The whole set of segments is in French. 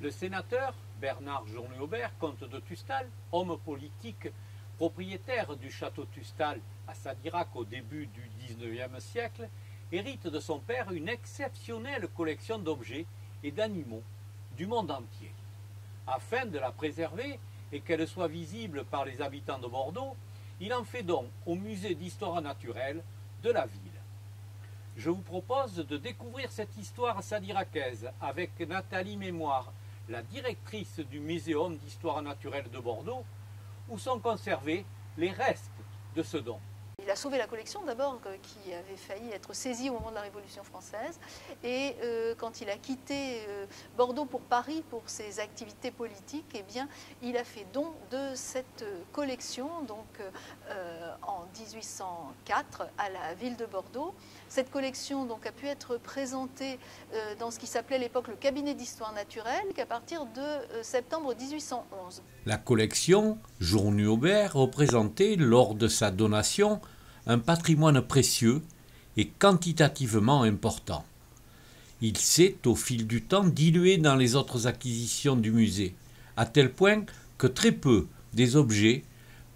Le sénateur Bernard Journet-Aubert, comte de Tustal, homme politique propriétaire du château Tustal à Sadirac au début du XIXe siècle, hérite de son père une exceptionnelle collection d'objets et d'animaux du monde entier. Afin de la préserver et qu'elle soit visible par les habitants de Bordeaux, il en fait don au musée d'histoire naturelle de la ville. Je vous propose de découvrir cette histoire sadiracaise avec Nathalie Mémoire, la directrice du Muséum d'histoire naturelle de Bordeaux, où sont conservés les restes de ce don. Il a sauvé la collection d'abord qui avait failli être saisie au moment de la Révolution française et quand il a quitté Bordeaux pour Paris pour ses activités politiques, eh bien, il a fait don de cette collection donc, en 1804 à la ville de Bordeaux. Cette collection donc, a pu être présentée dans ce qui s'appelait à l'époque le cabinet d'histoire naturelle qu'à partir de septembre 1811. La collection Journet-Aubert représentait lors de sa donation un patrimoine précieux et quantitativement important. Il s'est, au fil du temps, dilué dans les autres acquisitions du musée, à tel point que très peu des objets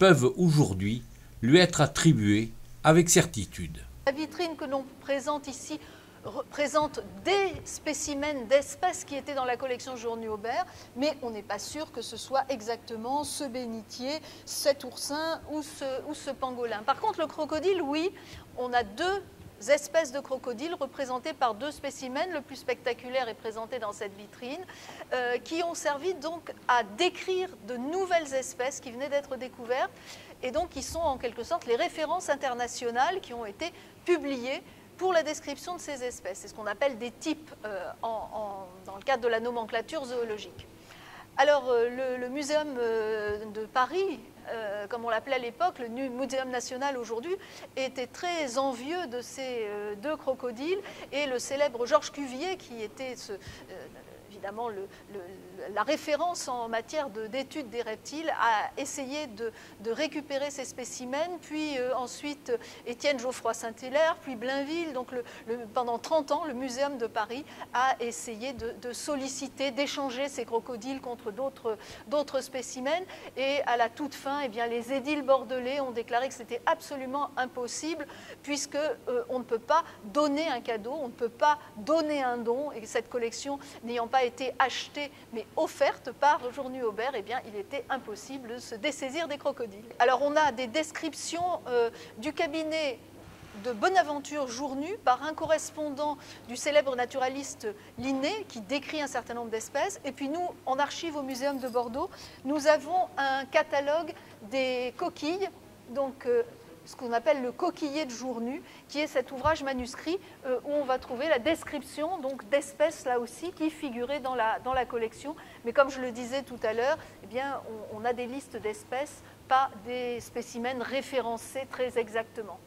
peuvent aujourd'hui lui être attribués avec certitude. La vitrine que l'on présente ici représente des spécimens d'espèces qui étaient dans la collection Journet-Aubert, mais on n'est pas sûr que ce soit exactement ce bénitier, cet oursin ou ce pangolin. Par contre, le crocodile, oui, on a deux espèces de crocodiles représentées par deux spécimens. Le plus spectaculaire est présenté dans cette vitrine, qui ont servi donc à décrire de nouvelles espèces qui venaient d'être découvertes et donc qui sont en quelque sorte les références internationales qui ont été publiées pour la description de ces espèces. C'est ce qu'on appelle des types dans le cadre de la nomenclature zoologique. Alors, le Muséum de Paris, comme on l'appelait à l'époque, le Muséum national aujourd'hui, était très envieux de ces deux crocodiles et le célèbre Georges Cuvier, qui était évidemment la référence en matière d'études des reptiles, a essayé de récupérer ces spécimens, puis ensuite Étienne Geoffroy Saint-Hilaire, puis Blainville. Donc pendant 30 ans, le Muséum de Paris a essayé de solliciter, d'échanger ces crocodiles contre d'autres spécimens. Et à la toute fin, eh bien, les édiles bordelais ont déclaré que c'était absolument impossible, puisque on ne peut pas donner un cadeau, on ne peut pas donner un don, et cette collection n'ayant pas été achetée mais offerte par Journet-Aubert, eh bien, il était impossible de se dessaisir des crocodiles. Alors on a des descriptions du cabinet de Bonaventure Journu par un correspondant du célèbre naturaliste Linné qui décrit un certain nombre d'espèces. Et puis nous, en archive au Muséum de Bordeaux, nous avons un catalogue des coquilles, donc ce qu'on appelle le coquillier de Journu, qui est cet ouvrage manuscrit où on va trouver la description d'espèces là aussi qui figuraient dans la collection. Mais comme je le disais tout à l'heure, eh bien, on a des listes d'espèces, pas des spécimens référencés très exactement.